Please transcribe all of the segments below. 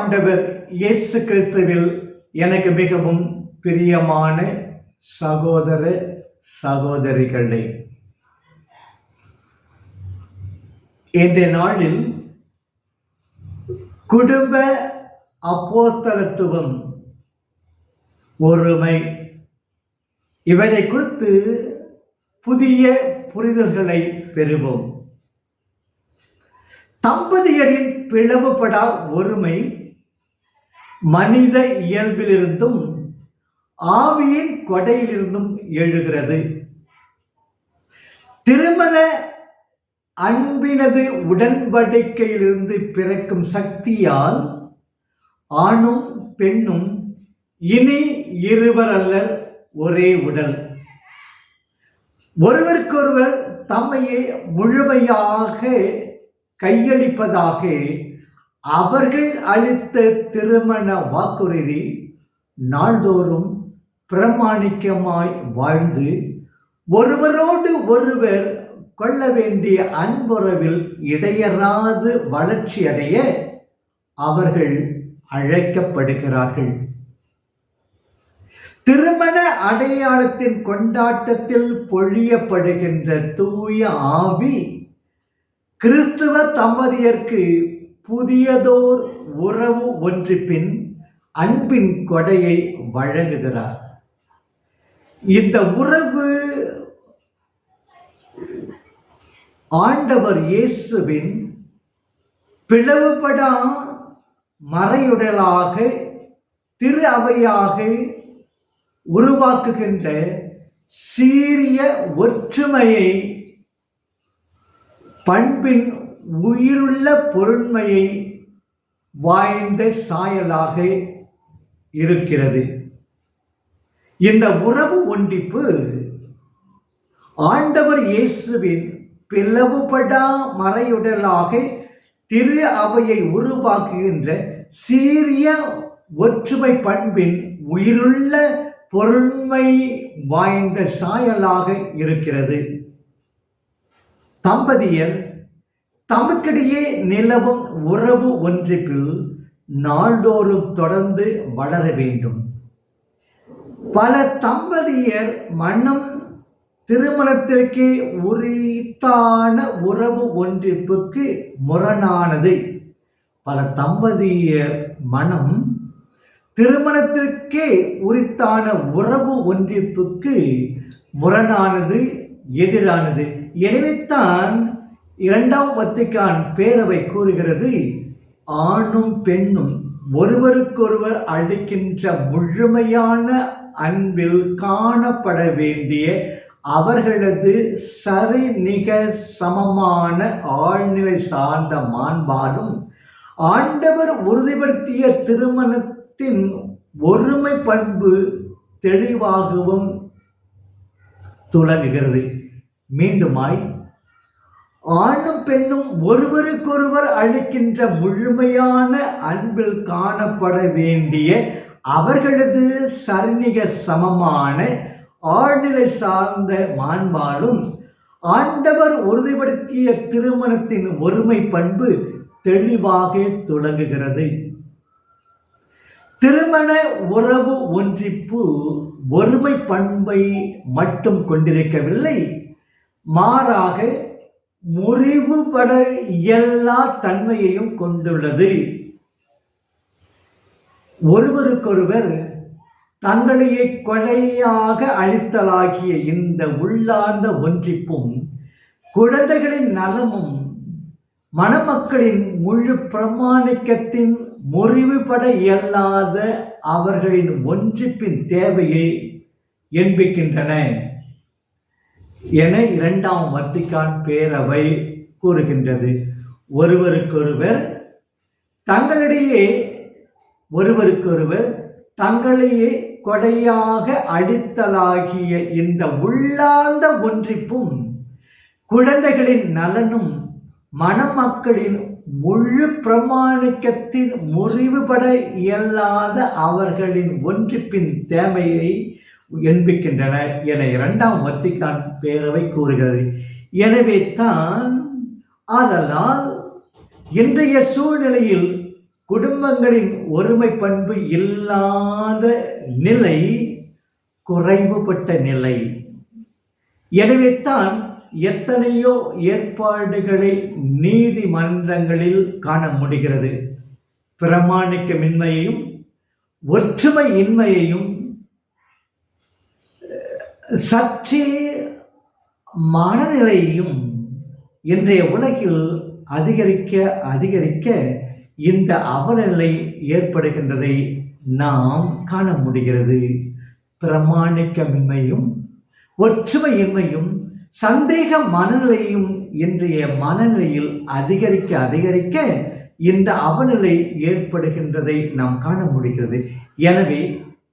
ஆண்டவர் இயேசு கிறிஸ்துவில் எனக்கு மிகவும் பிரியமான சகோதர சகோதரிகளே, இன்றைய நாளில் குடும்ப அப்போஸ்தலத்துவம், ஒருமை, இவரை குறித்து புதிய புரிதல்களை பெறுவோம். தம்பதியரின் பிளவுபடா ஒருமை மனித இயல்பிலிருந்தும் ஆவியின் கொடையிலிருந்தும் எழுகிறது. திருமண அன்பினது உடன்படிக்கையிலிருந்து பிறக்கும் சக்தியால் ஆணும் பெண்ணும் இனி இருவர் அல்லர், ஒரே உடல். ஒருவருக்கொருவர் தம்மையே முழுமையாக கையளிப்பதாக அவர்கள் அளித்த திருமண வாக்குறுதி நாள்தோறும் பிரமாணிக்கமாய் வாழ்ந்து ஒருவரோடு ஒருவர் கொள்ள வேண்டிய அன்புறவில் இடையறாது வளர்ச்சி அடைய அவர்கள் அழைக்கப்படுகிறார்கள். திருமண அடையாளத்தின் கொண்டாட்டத்தில் பொழியப்படுகின்ற தூய ஆவி கிறிஸ்துவ தம்பதியருக்கு புதியதோர் உறவு ஒன்றிப்பின் அன்பின் கொடையை வழங்குகிறார். இந்த உறவு ஆண்டவர் இயேசுவின் பிளவுபடா மறையுடலாக திரு அவையாக உருவாக்குகின்ற சீரிய ஒற்றுமையை, பண்பின் உயிருள்ள பொருண்மையை வாய்ந்த சாயலாக இருக்கிறது. இந்த உறவு ஒன்றிப்பு ஆண்டவர் இயேசுவின் பிளவுபடா மறையுடலாக திரு அவையை உருவாக்குகின்ற சீரிய ஒற்றுமை பண்பின் உயிருள்ள பொருண்மை வாய்ந்த சாயலாக இருக்கிறது. தம்பதியர் தமக்கிடையே நிலவும் உறவு ஒன்றிப்பில் நாள்தோறும் தொடர்ந்து வளர வேண்டும். பல தம்பதியர் மனம் திருமணத்திற்கே உரித்தான உறவு ஒன்றிப்புக்கு முரணானது. பல தம்பதியர் மனம் திருமணத்திற்கே உரித்தான உறவு ஒன்றிப்புக்கு முரணானது, எதிரானது. எனவே தான் இரண்டாம் வத்திக்கான் பேரவை கூறுகிறது, ஆணும் பெண்ணும் ஒருவருக்கொருவர் அளிக்கின்ற முழுமையான அன்பில் காணப்பட வேண்டிய அவர்களது சரிநிக சமமான ஆழ்நிலை சார்ந்த மாண்பாலும் ஆண்டவர் உறுதிப்படுத்திய திருமணத்தின் ஒருமை பண்பு தெளிவாகவும் துலங்குகிறது. மீண்டுமாய், ஆணும் பெண்ணும் ஒருவருக்கொருவர் அளிக்கின்ற முழுமையான அன்பில் காணப்பட வேண்டிய அவர்களது சரிநிக சமமான ஆழ்நிலை சார்ந்த மாண்பாலும் ஆண்டவர் உறுதிப்படுத்திய திருமணத்தின் ஒருமை பண்பு தெளிவாக துலங்குகிறது. திருமண உறவு ஒன்றிப்பு ஒருமை பண்பை மட்டும் கொண்டிருக்கவில்லை, மாறாக முறிவுபட இயலா தன்மையையும் கொண்டுள்ளது. ஒருவருக்கொருவர் தங்களையே கொலையாக அளித்தலாகிய இந்த உள்ளார்ந்த ஒன்றிப்பும் குழந்தைகளின் நலமும் மணமக்களின் முழு பிரமாணிக்கத்தின் முறிவுபட இயலாத அவர்களின் ஒன்றிப்பின் தேவையை என்பிக்கின்றன என இரண்டாம் வத்திக்கான் பேரவை கூறுகின்றது. ஒருவருக்கொருவர் தங்களையே கொடையாக அளித்தலாகிய இந்த உள்ளார்ந்த ஒன்றிப்பும் குழந்தைகளின் நலனும் மணமக்களின் முழு பிரமாணிக்கத்தின் முறிவுபட இயலாத அவர்களின் ஒன்றிப்பின் தேவையை என்பிக்கின்றன என இரண்டாம் வத்திக்கான் பேரவை கூறுகிறது. எனவே தான் ஆதலால் இன்றைய சூழ்நிலையில் குடும்பங்களின் ஒருமை பண்பு இல்லாத நிலை குறைவுபட்ட நிலை. எனவே தான் எத்தனையோ ஏற்பாடுகளை நீதிமன்றங்களில் காண முடிகிறது. பிரமாணிக்கமின்மையையும் ஒற்றுமை இன்மையையும் சற்றே மனநிலையையும் இன்றைய உலகில் அதிகரிக்க இந்த அவலநிலை ஏற்படுகின்றதை நாம் காண முடிகிறது. பிரமாணிக்கமின்மையும் ஒற்றுமையின்மையும் சந்தேக மனநிலையும் இன்றைய மனநிலையில் அதிகரிக்க இந்த அவநிலை ஏற்படுகின்றதை நாம் காண முடிகிறது. எனவே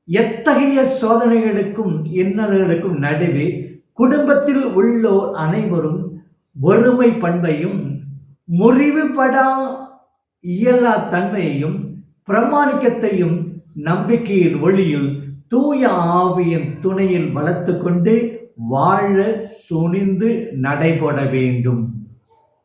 எத்தகைய சோதனைகளுக்கும் இன்னல்களுக்கும் நடுவே குடும்பத்தில் உள்ளோர் அனைவரும் ஒருமை பண்பையும் முறிவுபடா இயலா தன்மையையும் பிரமாணிக்கத்தையும் நம்பிக்கையின் ஒளியில் தூய ஆவியின் துணையில் வளர்த்து கொண்டு வாழ துணிந்து நடைபெற வேண்டும்.